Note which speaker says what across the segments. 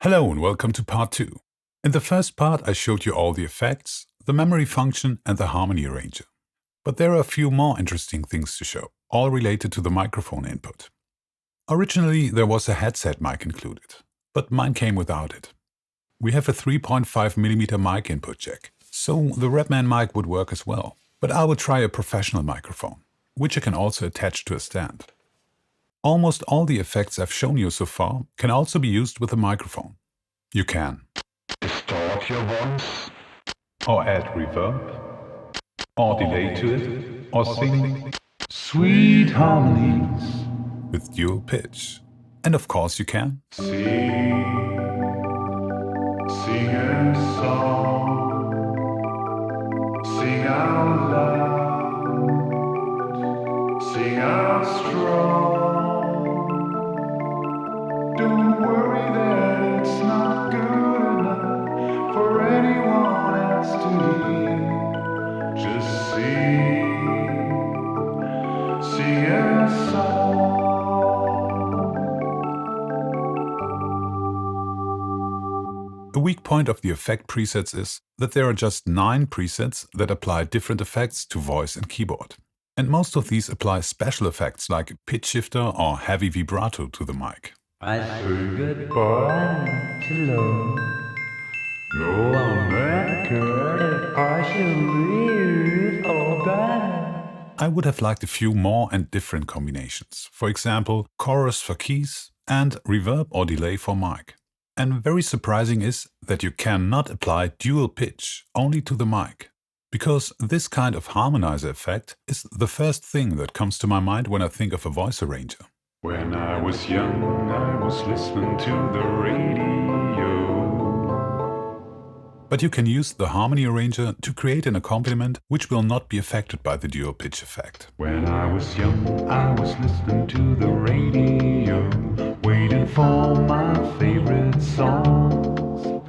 Speaker 1: Hello and welcome to part 2. In the first part I showed you all the effects, the memory function and the harmony arranger. But there are a few more interesting things to show, all related to the microphone input. Originally there was a headset mic included, but mine came without it. We have a 3.5mm mic input jack, so the Redman mic would work as well. But I will try a professional microphone, which I can also attach to a stand. Almost all the effects I've shown you so far can also be used with a microphone. You can distort your voice, or add reverb, or delay to it, or sing sweet harmonies with dual pitch. And of course you can sing a song, sing out loud, sing out strong. Don't worry that it's not good enough for anyone else to hear. Just sing a song. A weak point of the effect presets is that there are just 9 presets that apply different effects to voice and keyboard. And most of these apply special effects like pitch shifter or heavy vibrato to the mic.
Speaker 2: I say goodbye to love. No America, I shall live or die.
Speaker 1: I would have liked a few more and different combinations. For example, chorus for keys and reverb or delay for mic. And very surprising is that you cannot apply dual pitch only to the mic. Because this kind of harmonizer effect is the first thing that comes to my mind when I think of a voice arranger. When I was young, I was listening to the radio. But you can use the harmony arranger to create an accompaniment which will not be affected by the dual pitch effect. When I was young, I was listening to the radio, waiting for my favorite songs.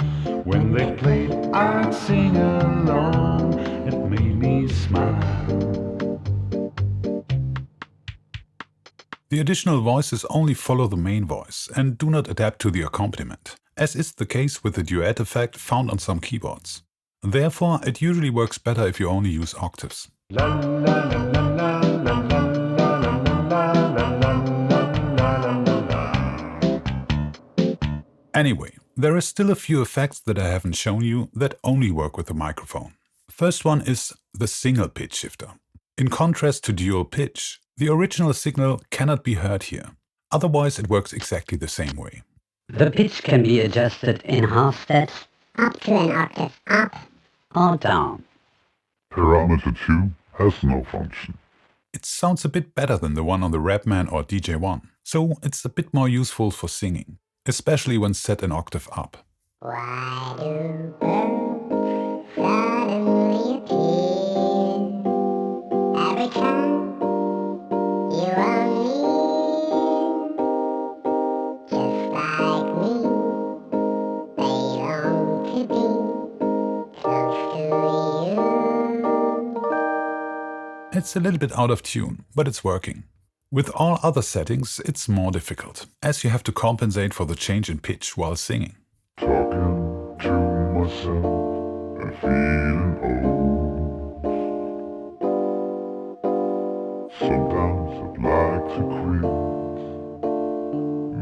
Speaker 1: When they played, I'd sing along. It made me smile. The additional voices only follow the main voice and do not adapt to the accompaniment, as is the case with the duet effect found on some keyboards. Therefore, it usually works better if you only use octaves. Anyway, there are still a few effects that I haven't shown you that only work with the microphone. First one is the single pitch shifter. In contrast to dual pitch, the original signal cannot be heard here. Otherwise, it works exactly the same way.
Speaker 2: The pitch can be adjusted in half steps, up to an octave up or down.
Speaker 3: Parameter 2 has no function.
Speaker 1: It sounds a bit better than the one on the Redman or DJ1, so it's a bit more useful for singing, especially when set an octave up.
Speaker 4: Why do birds suddenly appear every time you are near? Just like me, they long to be close to you.
Speaker 1: It's a little bit out of tune, but it's working. With all other settings, it's more difficult, as you have to compensate for the change in pitch while singing.
Speaker 3: Talking to myself and feeling old. Sometimes I'd like to quit.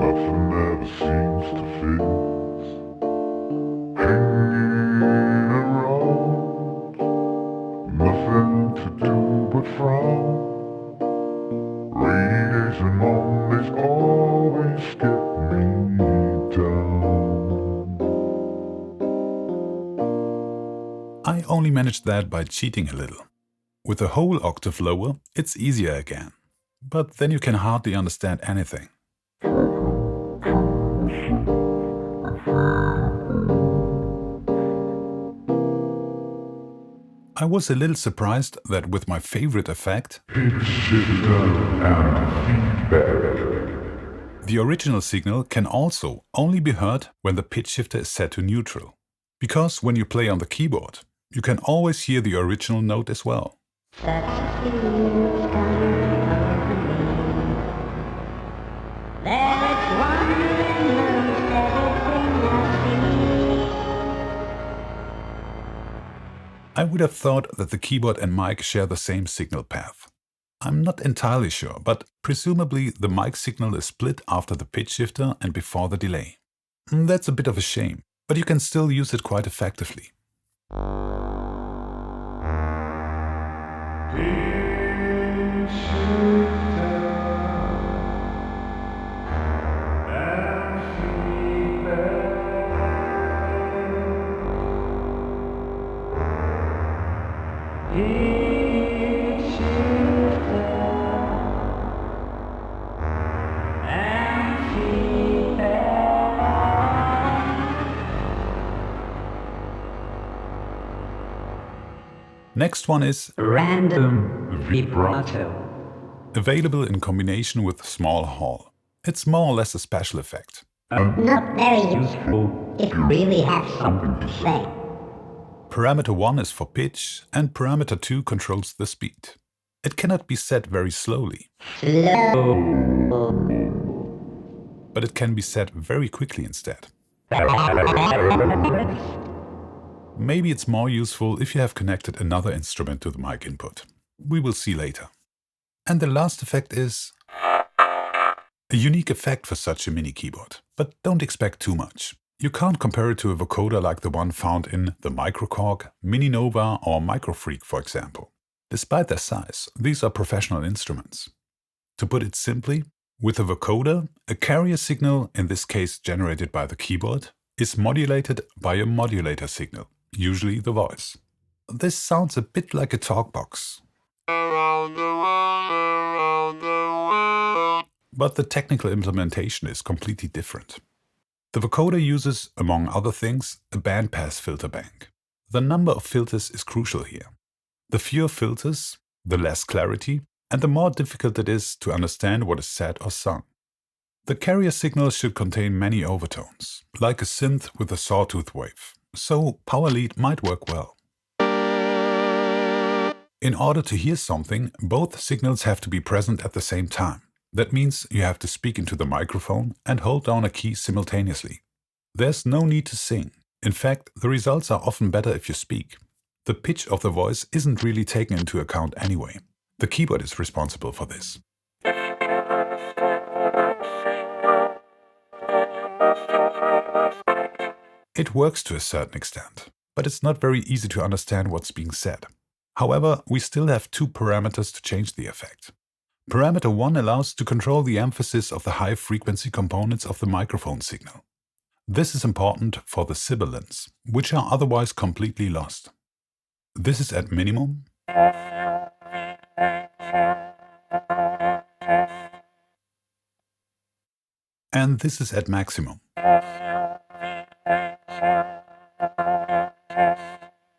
Speaker 3: Nothing ever seems to fit. Hanging around, nothing to do but frown. Rainy days and Mondays always get me down.
Speaker 1: I only managed that by cheating a little. With a whole octave lower, it's easier again. But then you can hardly understand anything. I was a little surprised that with my favorite effect,
Speaker 3: Pitch shifter and feedback.
Speaker 1: the original signal can also only be heard when the pitch shifter is set to neutral. Because when you play on the keyboard, you can always hear the original note as well.
Speaker 4: Such a feeling's come over me. There's wonder in most everything I
Speaker 1: I would have thought that the keyboard and mic share the same signal path. I'm not entirely sure, but presumably the mic signal is split after the pitch shifter and before the delay. That's a bit of a shame, but you can still use it quite effectively. Next one is
Speaker 2: Random vibrato.
Speaker 1: available in combination with small hall. It's more or less a special effect.
Speaker 4: Not very useful if you really have something to say.
Speaker 1: Parameter 1 is for pitch and parameter 2 controls the speed. It cannot be set very slowly, but it can be set very quickly instead. Maybe it's more useful if you have connected another instrument to the mic input. We will see later. And the last effect is a unique effect for such a mini keyboard, but don't expect too much. You can't compare it to a vocoder like the one found in the Microcorg, Mini Nova or Microfreak, for example. Despite their size, these are professional instruments. To put it simply, with a vocoder, a carrier signal, in this case generated by the keyboard, is modulated by a modulator signal, usually the voice. This sounds a bit like a talk box. But the technical implementation is completely different. The vocoder uses, among other things, a bandpass filter bank. The number of filters is crucial here. The fewer filters, the less clarity, and the more difficult it is to understand what is said or sung. The carrier signal should contain many overtones, like a synth with a sawtooth wave, so power lead might work well. In order to hear something, both signals have to be present at the same time. That means you have to speak into the microphone and hold down a key simultaneously. There's no need to sing. In fact, the results are often better if you speak. The pitch of the voice isn't really taken into account anyway. The keyboard is responsible for this. It works to a certain extent, but it's not very easy to understand what's being said. However, we still have two parameters to change the effect. Parameter 1 allows to control the emphasis of the high-frequency components of the microphone signal. This is important for the sibilants, which are otherwise completely lost. This is at minimum, and this is at maximum.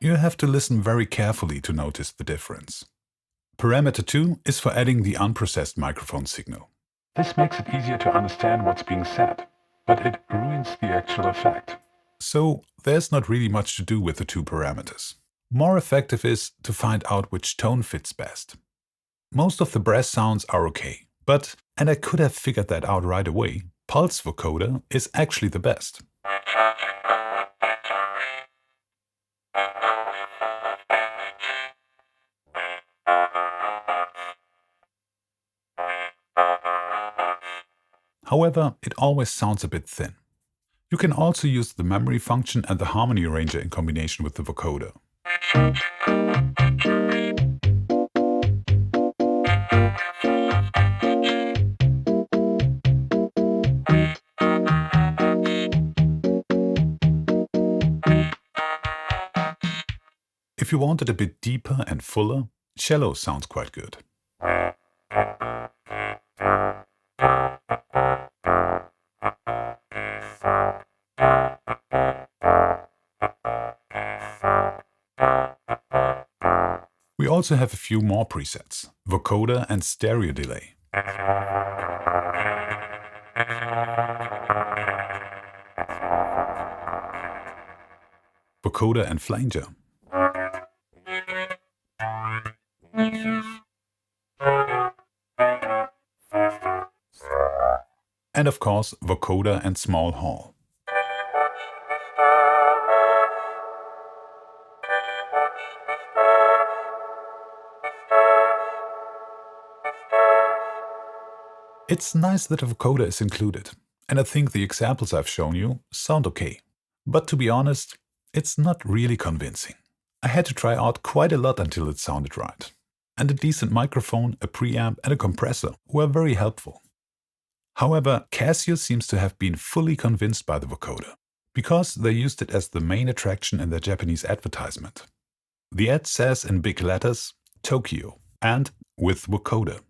Speaker 1: You have to listen very carefully to notice the difference. Parameter 2 is for adding the unprocessed microphone signal. This makes it easier to understand what's being said, but it ruins the actual effect. So there's not really much to do with the two parameters. More effective is to find out which tone fits best. Most of the brass sounds are okay, but, and I could have figured that out right away, pulse vocoder is actually the best. However, it always sounds a bit thin. You can also use the memory function and the harmony arranger in combination with the vocoder. If you want it a bit deeper and fuller, cello sounds quite good. We also have a few more presets, vocoder and stereo delay. Vocoder and flanger. And of course, vocoder and small hall. It's nice that a vocoder is included, and I think the examples I've shown you sound okay. But to be honest, it's not really convincing. I had to try out quite a lot until it sounded right. And a decent microphone, a preamp and a compressor were very helpful. However, Casio seems to have been fully convinced by the vocoder, because they used it as the main attraction in their Japanese advertisement. The ad says in big letters, Tokyo, and with vocoder.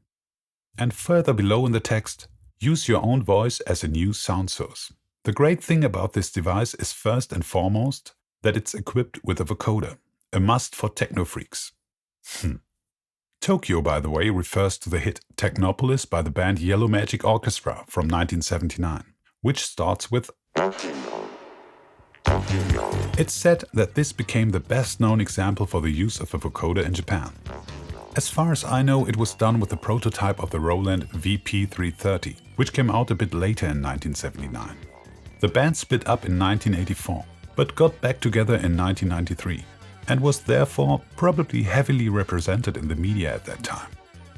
Speaker 1: And further below in the text, use your own voice as a new sound source. The great thing about this device is first and foremost that it's equipped with a vocoder, a must for techno freaks. Tokyo, by the way, refers to the hit Technopolis by the band Yellow Magic Orchestra from 1979, which starts with It's said that this became the best-known example for the use of a vocoder in Japan. As far as I know, it was done with the prototype of the Roland VP330, which came out a bit later in 1979. The band split up in 1984, but got back together in 1993, and was therefore probably heavily represented in the media at that time,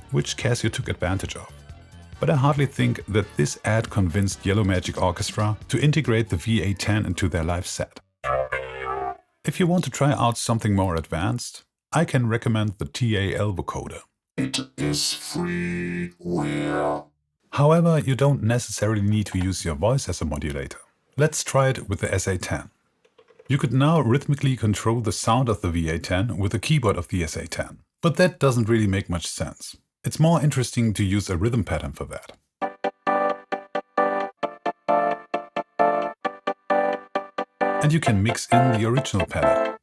Speaker 1: which Casio took advantage of. But I hardly think that this ad convinced Yellow Magic Orchestra to integrate the VA-10 into their live set. If you want to try out something more advanced, I can recommend the TAL vocoder.
Speaker 3: It is freeware.
Speaker 1: However, you don't necessarily need to use your voice as a modulator. Let's try it with the SA-10. You could now rhythmically control the sound of the VA-10 with the keyboard of the SA-10, but that doesn't really make much sense. It's more interesting to use a rhythm pattern for that. And you can mix in the original pattern.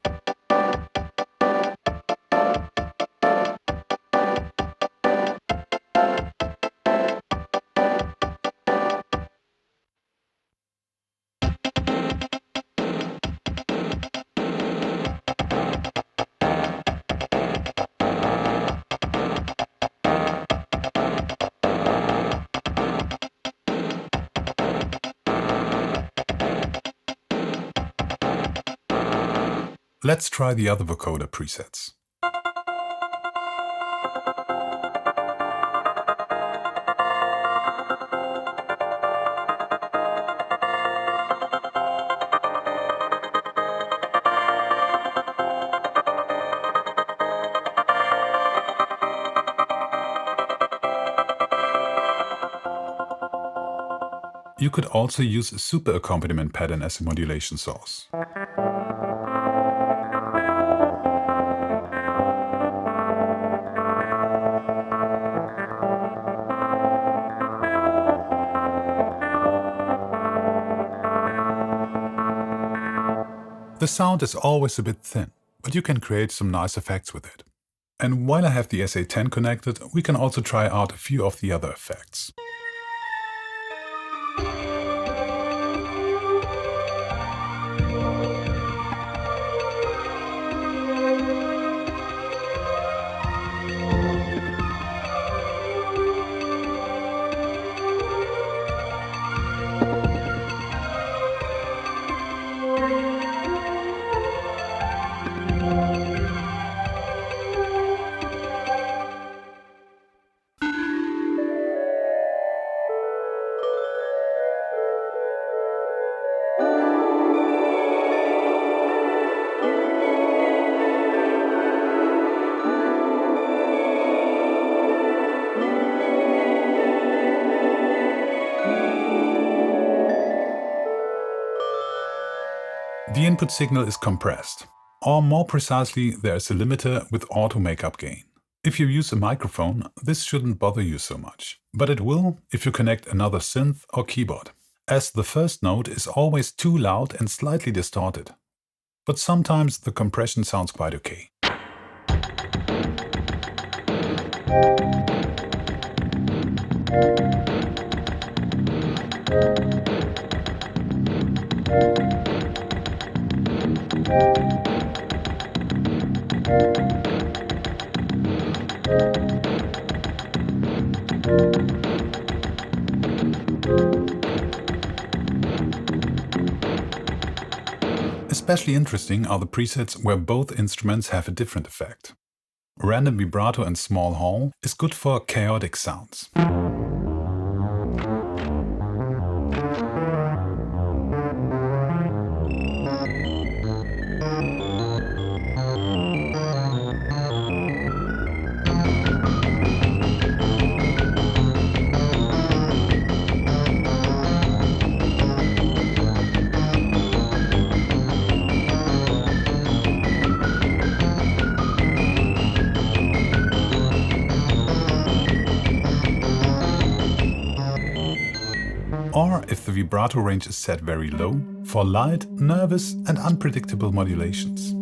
Speaker 1: Let's try the other vocoder presets. You could also use a super accompaniment pattern as a modulation source. The sound is always a bit thin, but you can create some nice effects with it. And while I have the SA-10 connected, we can also try out a few of the other effects. The input signal is compressed, or more precisely, there is a limiter with auto makeup gain. If you use a microphone, this shouldn't bother you so much, but it will if you connect another synth or keyboard, as the first note is always too loud and slightly distorted. But sometimes the compression sounds quite okay. Especially interesting are the presets where both instruments have a different effect. Random vibrato and small hall is good for chaotic sounds. or if the vibrato range is set very low, for light, nervous and unpredictable modulations.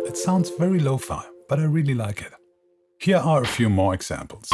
Speaker 1: It sounds very lo-fi, but I really like it. Here are a few more examples.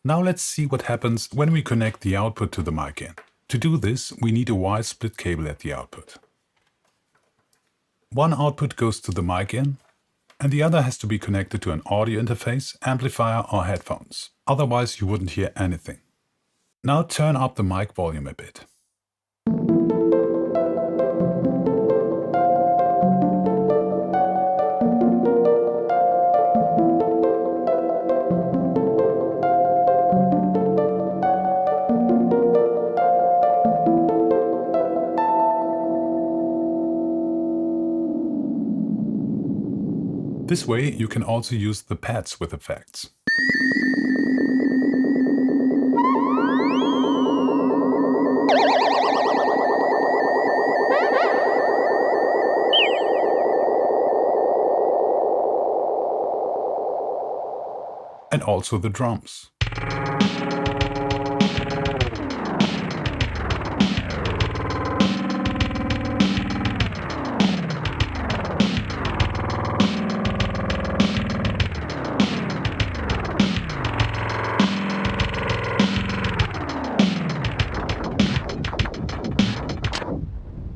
Speaker 1: Now let's see what happens when we connect the output to the mic in. To do this, we need a wide split cable at the output. One output goes to the mic in, and the other has to be connected to an audio interface, amplifier or headphones. Otherwise you wouldn't hear anything. Now turn up the mic volume a bit. This way you can also use the pads with effects. And also the drums.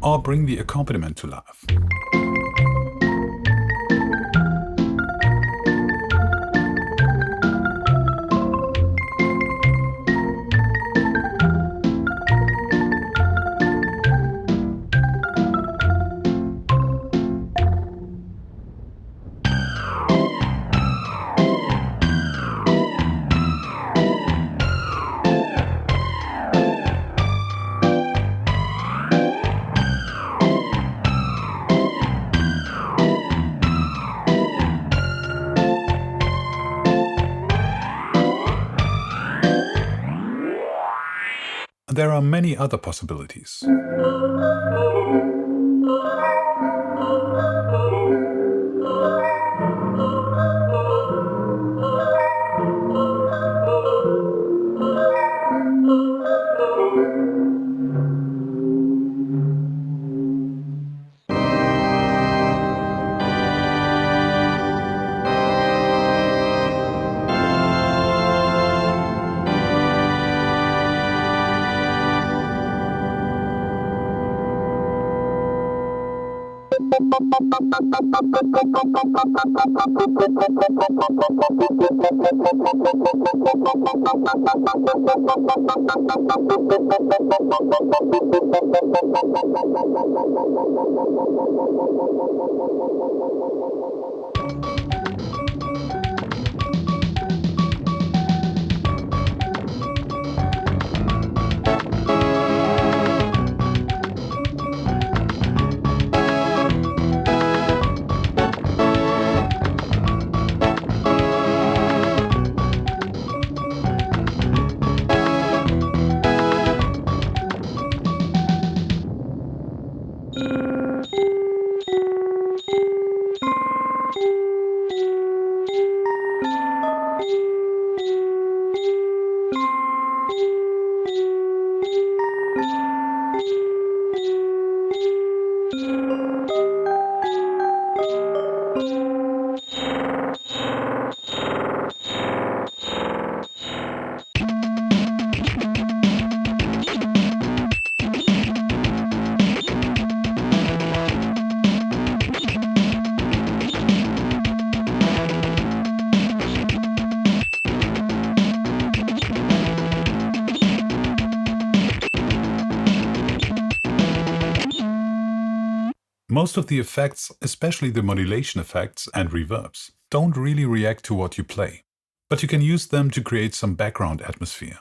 Speaker 1: Or bring the accompaniment to life. There are many other possibilities. Most of the effects, especially the modulation effects and reverbs, don't really react to what you play, but you can use them to create some background atmosphere.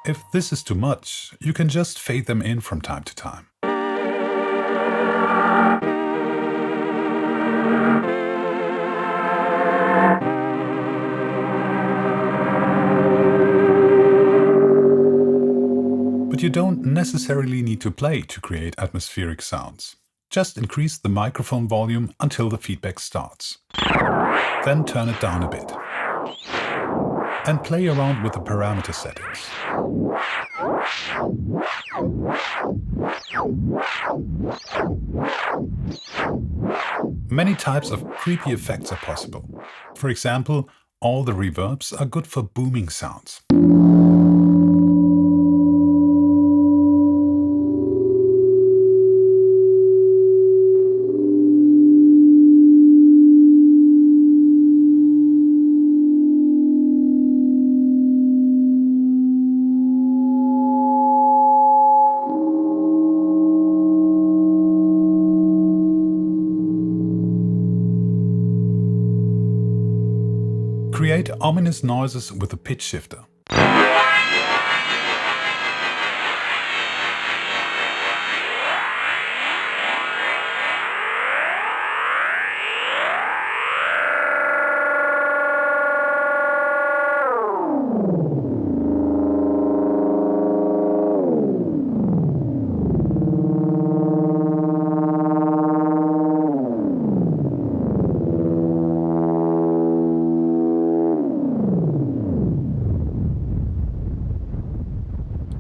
Speaker 1: If this is too much, you can just fade them in from time to time. But you don't necessarily need to play to create atmospheric sounds. Just increase the microphone volume until the feedback starts. Then turn it down a bit. And play around with the parameter settings. Many types of creepy effects are possible. For example, all the reverbs are good for booming sounds. Create ominous noises with a pitch shifter.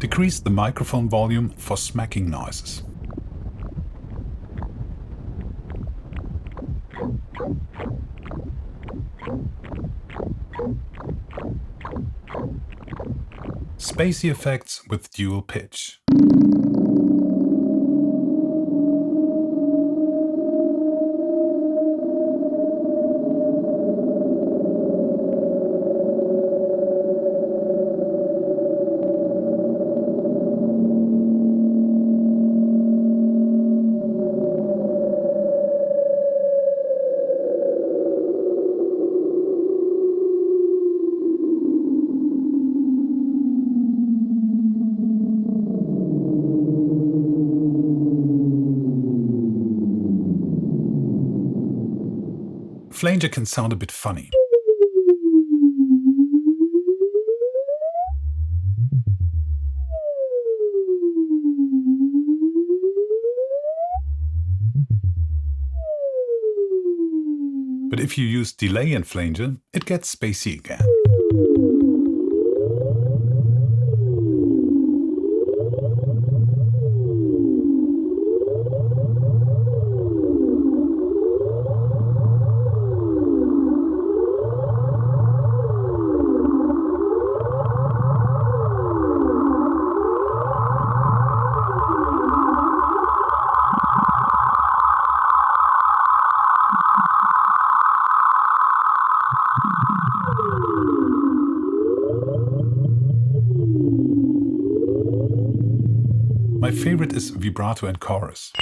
Speaker 1: Decrease the microphone volume for smacking noises. Spacey effects with dual pitch. Flanger can sound a bit funny. But if you use delay in flanger, it gets spacey again. My favorite is vibrato and chorus.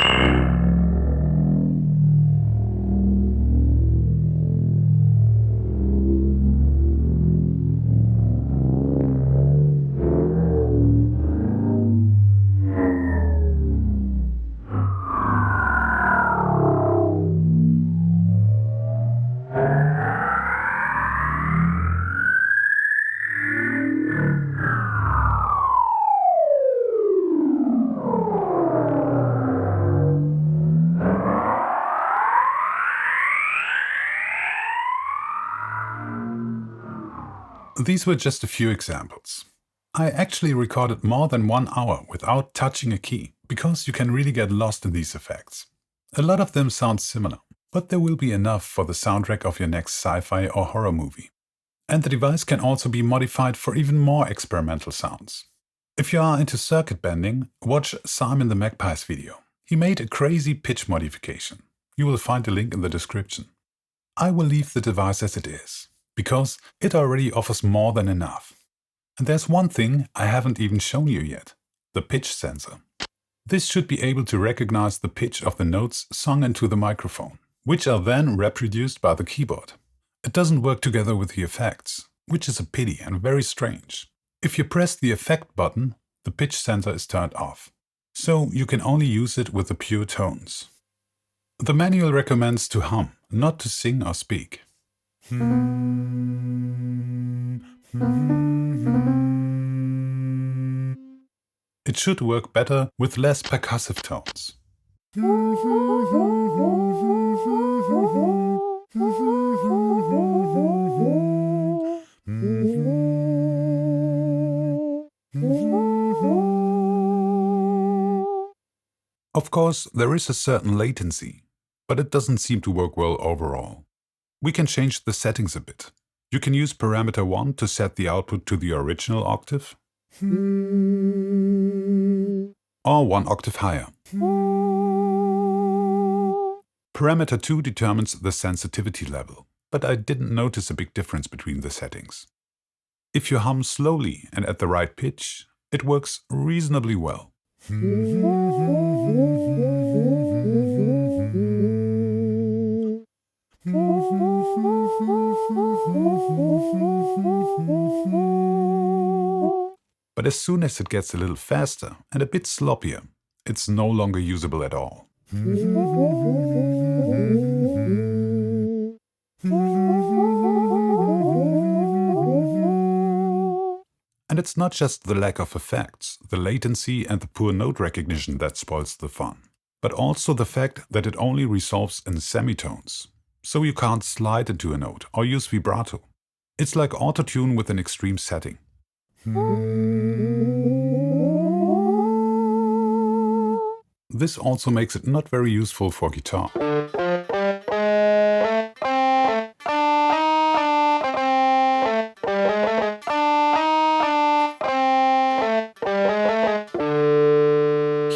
Speaker 1: These were just a few examples. I actually recorded more than 1 hour without touching a key, because you can really get lost in these effects. A lot of them sound similar, but there will be enough for the soundtrack of your next sci-fi or horror movie. And the device can also be modified for even more experimental sounds. If you are into circuit bending, watch Simon the Magpies video. He made a crazy pitch modification. You will find the link in the description. I will leave the device as it is, because it already offers more than enough. And there's one thing I haven't even shown you yet, the pitch sensor. This should be able to recognize the pitch of the notes sung into the microphone, which are then reproduced by the keyboard. It doesn't work together with the effects, which is a pity and very strange. If you press the effect button, the pitch sensor is turned off. So you can only use it with the pure tones. The manual recommends to hum, not to sing or speak. It should work better with less percussive tones. Of course, there is a certain latency, but it doesn't seem to work well overall. We can change the settings a bit. You can use parameter 1 to set the output to the original octave, or 1 octave higher. Parameter 2 determines the sensitivity level, but I didn't notice a big difference between the settings. If you hum slowly and at the right pitch, it works reasonably well. But as soon as it gets a little faster and a bit sloppier, it's no longer usable at all. And it's not just the lack of effects, the latency and the poor note recognition that spoils the fun, but also the fact that it only resolves in semitones, so you can't slide into a note or use vibrato. It's like autotune with an extreme setting. This also makes it not very useful for guitar.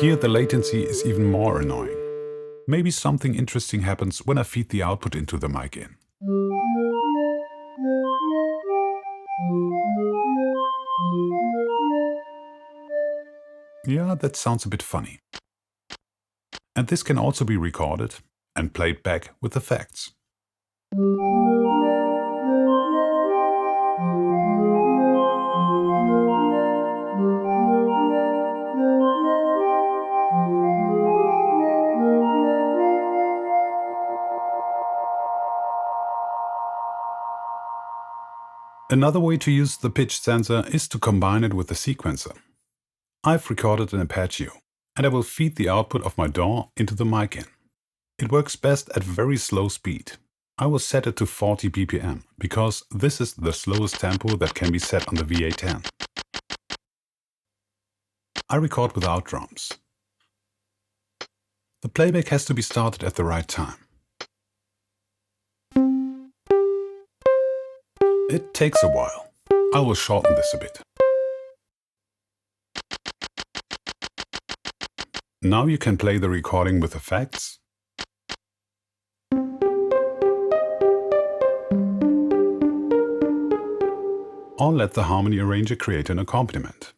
Speaker 1: Here the latency is even more annoying. Maybe something interesting happens when I feed the output into the mic in. Yeah, that sounds a bit funny. And this can also be recorded and played back with effects. Another way to use the pitch sensor is to combine it with a sequencer. I've recorded an arpeggio, and I will feed the output of my DAW into the mic in. It works best at very slow speed. I will set it to 40 BPM, because this is the slowest tempo that can be set on the VA-10. I record without drums. The playback has to be started at the right time. It takes a while. I will shorten this a bit. Now you can play the recording with effects. Or let the harmony arranger create an accompaniment.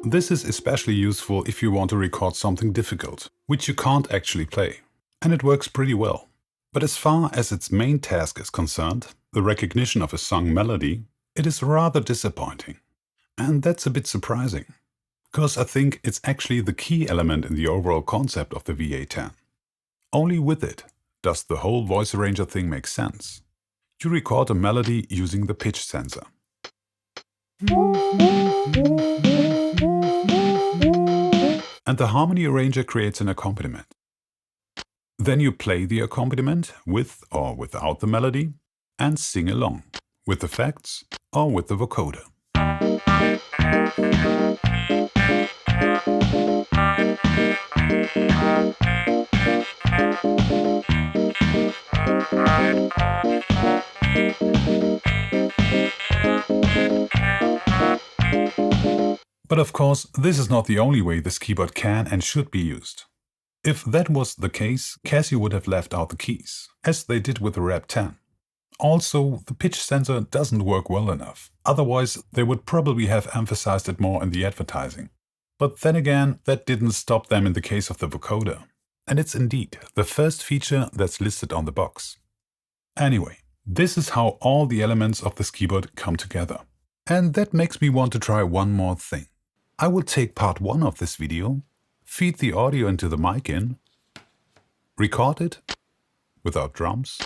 Speaker 1: This is especially useful if you want to record something difficult, which you can't actually play. And it works pretty well. But as far as its main task is concerned, the recognition of a sung melody, it is rather disappointing. And that's a bit surprising, because I think it's actually the key element in the overall concept of the VA-10. Only with it does the whole voice arranger thing make sense. You record a melody using the pitch sensor. And the harmony arranger creates an accompaniment. Then you play the accompaniment with or without the melody and sing along, with effects or with the vocoder. But of course, this is not the only way this keyboard can and should be used. If that was the case, Casio would have left out the keys, as they did with the VA-10. Also, the pitch sensor doesn't work well enough. Otherwise, they would probably have emphasized it more in the advertising. But then again, that didn't stop them in the case of the vocoder. And it's indeed the first feature that's listed on the box. Anyway, this is how all the elements of this keyboard come together. And that makes me want to try one more thing. I will take part 1 of this video, feed the audio into the mic in, record it without drums,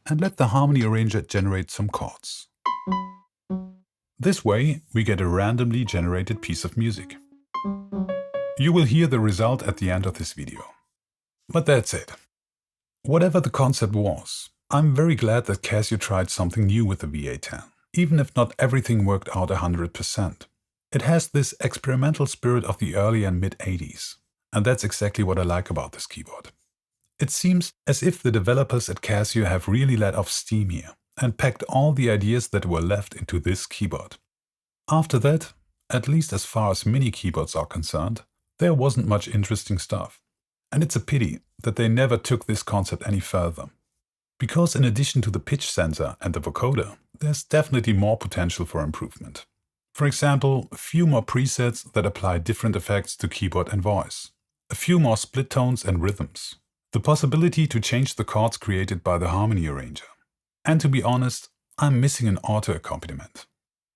Speaker 1: and let the harmony arranger generate some chords. This way, we get a randomly generated piece of music. You will hear the result at the end of this video. But that's it. Whatever the concept was, I'm very glad that Casio tried something new with the VA-10, even if not everything worked out 100%. It has this experimental spirit of the early and mid-80s, and that's exactly what I like about this keyboard. It seems as if the developers at Casio have really let off steam here and packed all the ideas that were left into this keyboard. After that, at least as far as mini keyboards are concerned, there wasn't much interesting stuff. And it's a pity that they never took this concept any further. Because in addition to the pitch sensor and the vocoder, there's definitely more potential for improvement. For example, a few more presets that apply different effects to keyboard and voice. A few more split tones and rhythms. The possibility to change the chords created by the harmony arranger. And to be honest, I'm missing an auto accompaniment.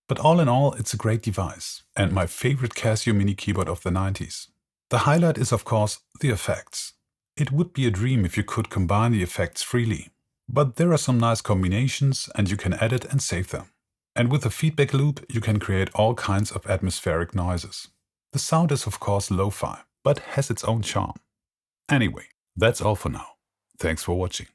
Speaker 1: But all in all, it's a great device, and my favorite Casio mini keyboard of the 90s. The highlight is, of course, the effects. It would be a dream if you could combine the effects freely. But there are some nice combinations, and you can edit and save them. And with a feedback loop, you can create all kinds of atmospheric noises. The sound is, of course, lo-fi, but has its own charm. Anyway, that's all for now. Thanks for watching.